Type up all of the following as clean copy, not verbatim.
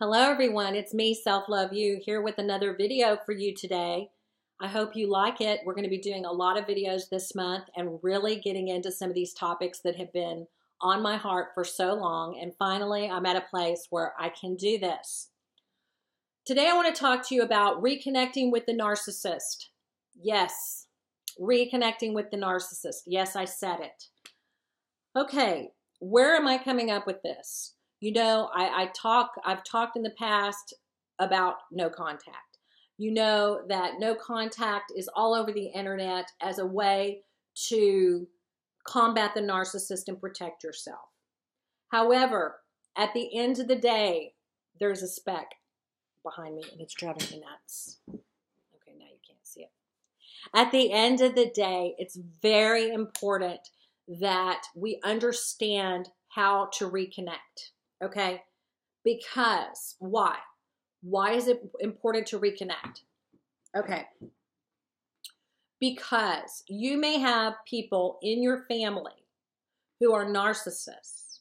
Hello everyone, it's me, Self Love You, here with another video for you today. I hope you like it. We're going to be doing a lot of videos this month and really getting into some of these topics that have been on my heart for so long. And finally, I'm at a place where I can do this. Today I want to talk to you about reconnecting with the narcissist. Yes, reconnecting with the narcissist. Yes, I said it. Okay, where am I coming up with this? You know, I've talked in the past about no contact. You know that no contact is all over the internet as a way to combat the narcissist and protect yourself. However, at the end of the day, there's a speck behind me and it's driving me nuts. Okay, now you can't see it. At the end of the day, it's very important that we understand how to reconnect. Okay, because why? Why is it important to reconnect? Okay, because you may have people in your family who are narcissists,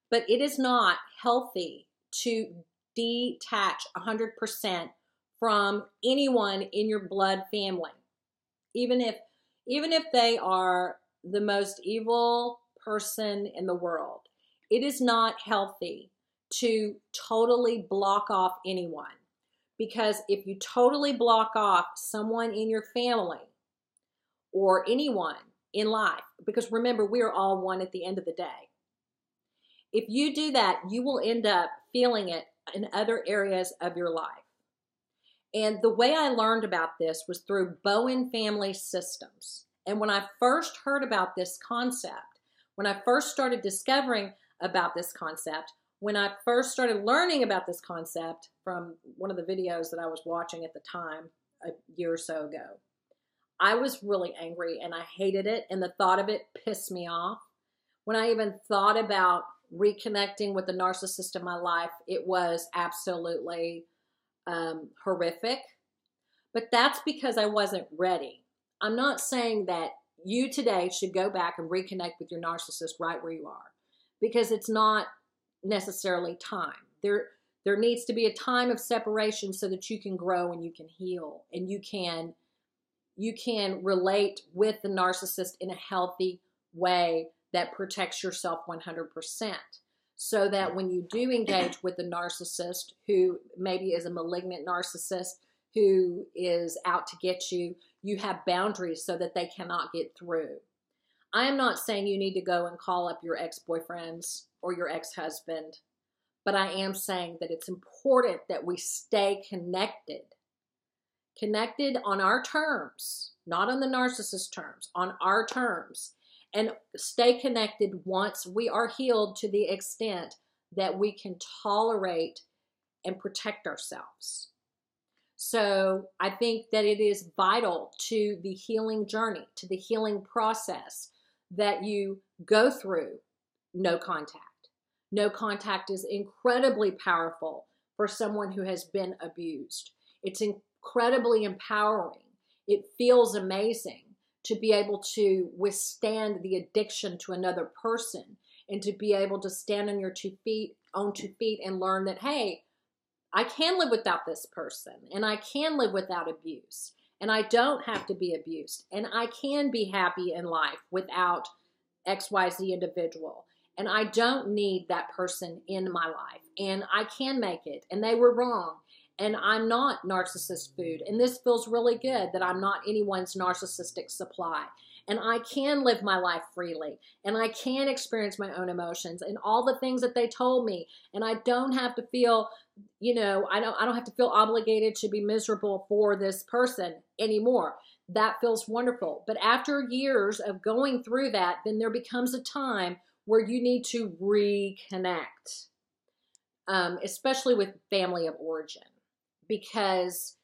but it is not healthy to detach 100% from anyone in your blood family, even if they are the most evil person in the world. It is not healthy to totally block off anyone, because if you totally block off someone in your family or anyone in life, because remember, we are all one at the end of the day. If you do that, you will end up feeling it in other areas of your life. And the way I learned about this was through Bowen family systems. And when I first heard about this concept, when I first started discovering about this concept, when I first started learning about this concept from one of the videos that I was watching at the time a year or so ago, I was really angry and I hated it, and the thought of it pissed me off. When I even thought about reconnecting with the narcissist in my life, it was absolutely horrific. But that's because I wasn't ready. I'm not saying that you today should go back and reconnect with your narcissist right where you are, because it's not necessarily time. There needs to be a time of separation so that you can grow and you can heal and you can relate with the narcissist in a healthy way that protects yourself 100%. So that when you do engage with the narcissist, who maybe is a malignant narcissist who is out to get you, you have boundaries so that they cannot get through. I am not saying you need to go and call up your ex-boyfriends or your ex-husband, but I am saying that it's important that we stay connected. Connected on our terms, not on the narcissist terms, on our terms. And stay connected once we are healed to the extent that we can tolerate and protect ourselves. So I think that it is vital to the healing journey, to the healing process, that you go through no contact. No contact is incredibly powerful for someone who has been abused. It's incredibly empowering. It feels amazing to be able to withstand the addiction to another person and to be able to stand on your two feet and learn that, hey, I can live without this person, and I can live without abuse, and I don't have to be abused, and I can be happy in life without XYZ individual, and I don't need that person in my life, and I can make it, and they were wrong, and I'm not narcissist food, and this feels really good that I'm not anyone's narcissistic supply, and I can live my life freely, and I can experience my own emotions and all the things that they told me, and I don't have to feel, you know, I don't have to feel obligated to be miserable for this person anymore. That feels wonderful. But after years of going through that, then there becomes a time where you need to reconnect, especially with family of origin, because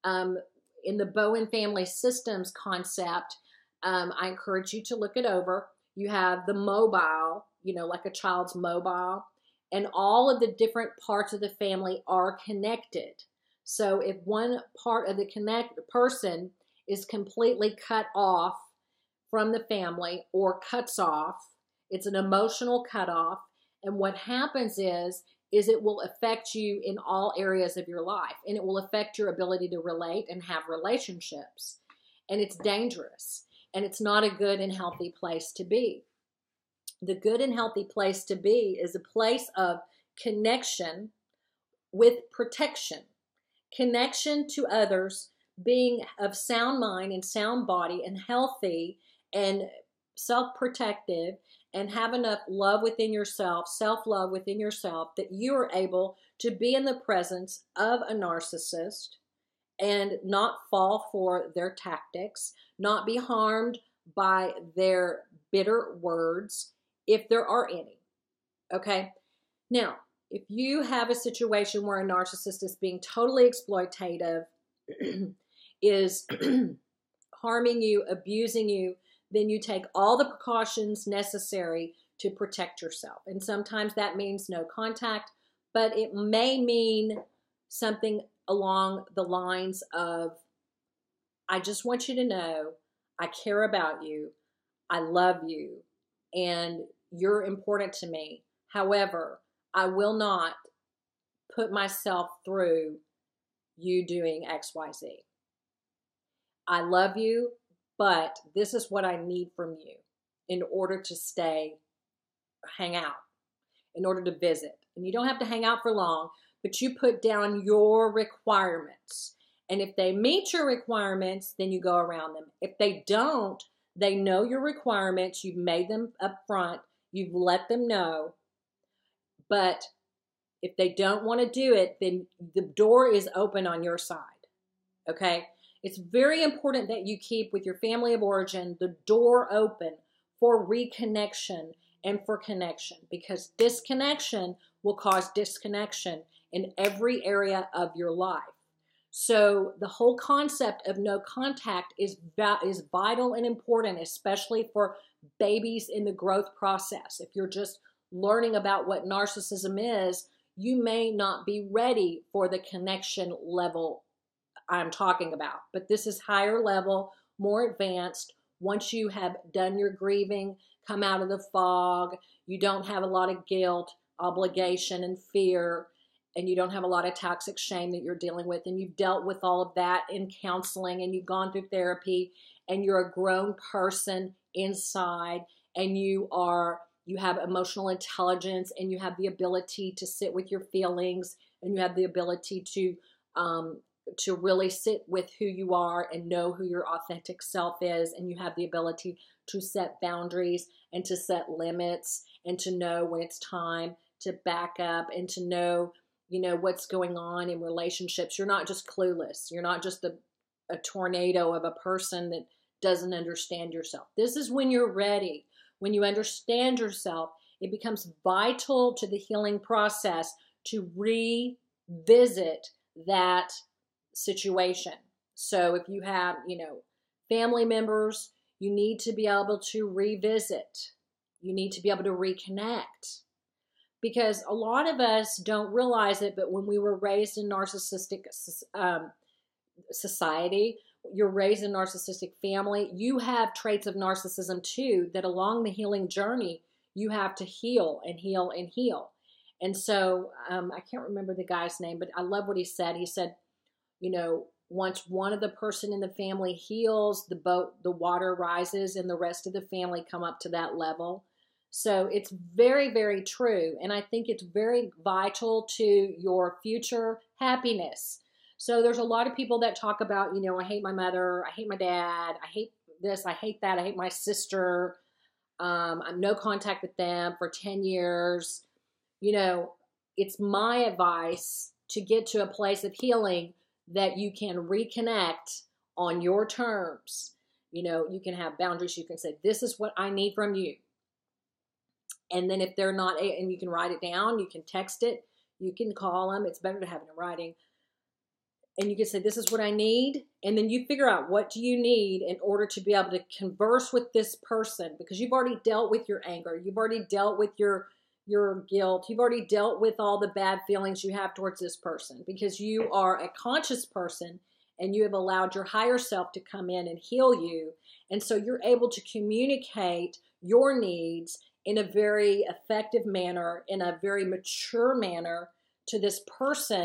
in the Bowen family systems concept, I encourage you to look it over. You have the mobile, you know, like a child's mobile, and all of the different parts of the family are connected. So if one part of the person is completely cut off from the family or cuts off, it's an emotional cutoff. And what happens is is it will affect you in all areas of your life, and it will affect your ability to relate and have relationships. And it's dangerous, and it's not a good and healthy place to be. The good and healthy place to be is a place of connection with protection, connection to others, being of sound mind and sound body and healthy and self-protective, and have enough love within yourself, self-love within yourself, that you are able to be in the presence of a narcissist and not fall for their tactics, not be harmed by their bitter words, if there are any. Okay? Now, if you have a situation where a narcissist is being totally exploitative, is harming you, abusing you, then you take all the precautions necessary to protect yourself. And sometimes that means no contact, but it may mean something along the lines of, I just want you to know I care about you, I love you, and you're important to me. However, I will not put myself through you doing XYZ. I love you, but this is what I need from you in order to hang out, in order to visit. And you don't have to hang out for long, but you put down your requirements. And if they meet your requirements, then you go around them. If they don't, they know your requirements. You've made them up front. You've let them know. But if they don't want to do it, then the door is open on your side. Okay? It's very important that you keep with your family of origin the door open for reconnection and for connection, because disconnection will cause disconnection in every area of your life. So the whole concept of no contact is vital and important, especially for babies in the growth process. If you're just learning about what narcissism is, you may not be ready for the connection level I'm talking about. But this is higher level, more advanced. Once you have done your grieving, come out of the fog, you don't have a lot of guilt, obligation, and fear, and you don't have a lot of toxic shame that you're dealing with, and you've dealt with all of that in counseling, and you've gone through therapy, and you're a grown person inside, and you have emotional intelligence, and you have the ability to sit with your feelings, and you have the ability to really sit with who you are and know who your authentic self is, and you have the ability to set boundaries and to set limits and to know when it's time to back up and to know, what's going on in relationships. You're not just clueless. You're not just a tornado of a person that doesn't understand yourself. This is when you're ready. When you understand yourself, it becomes vital to the healing process to revisit that situation. So if you have, family members, you need to be able to revisit. You need to be able to reconnect. Because a lot of us don't realize it, but when we were raised in narcissistic society, you're raised in a narcissistic family, you have traits of narcissism too, that along the healing journey, you have to heal and heal and heal. And so I can't remember the guy's name, but I love what he said. He said, once one of the person in the family heals, the water rises and the rest of the family come up to that level. So it's very, very true. And I think it's very vital to your future happiness. So there's a lot of people that talk about, I hate my mother, I hate my dad, I hate this, I hate that, I hate my sister. I'm no contact with them for 10 years. It's my advice to get to a place of healing that you can reconnect on your terms. You can have boundaries. You can say, this is what I need from you. And then if they're not, and you can write it down, you can text it, you can call them. It's better to have it in writing. And you can say, this is what I need. And then you figure out, what do you need in order to be able to converse with this person? Because you've already dealt with your anger. You've already dealt with your guilt. You've already dealt with all the bad feelings you have towards this person, because you are a conscious person and you have allowed your higher self to come in and heal you. And so you're able to communicate your needs in a very effective manner, in a very mature manner to this person